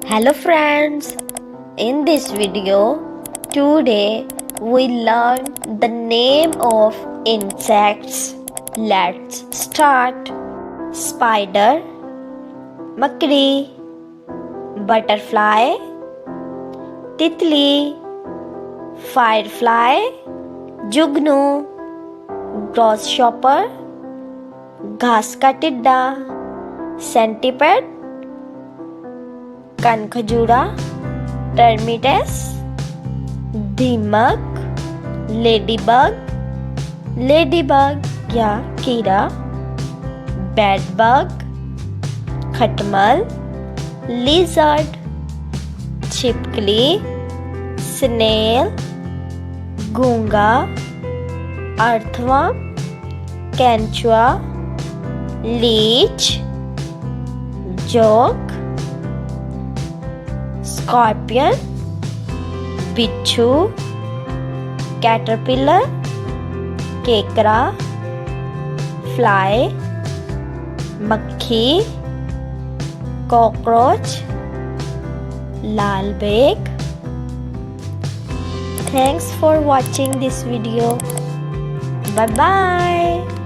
Hello friends, in this video today we learn the name of insects. Let's start. Spider, makri, butterfly, titli, firefly, Jugnu, grasshopper, घास का टिड्डा, centipede, कनखजूरा, टर्मिटस, दीमक, ladybug या कीड़ा, bedbug, खटमल, lizard, छिपकली, snail, गूंगा, अर्थवर्म, केंचुआ, लीच, जोक, स्कॉर्पियन, बिच्छू, कैटरपिलर, केकड़ा, फ्लाई, मक्खी, कॉकरोच, लाल बेग. Thanks for watching this video. Bye bye.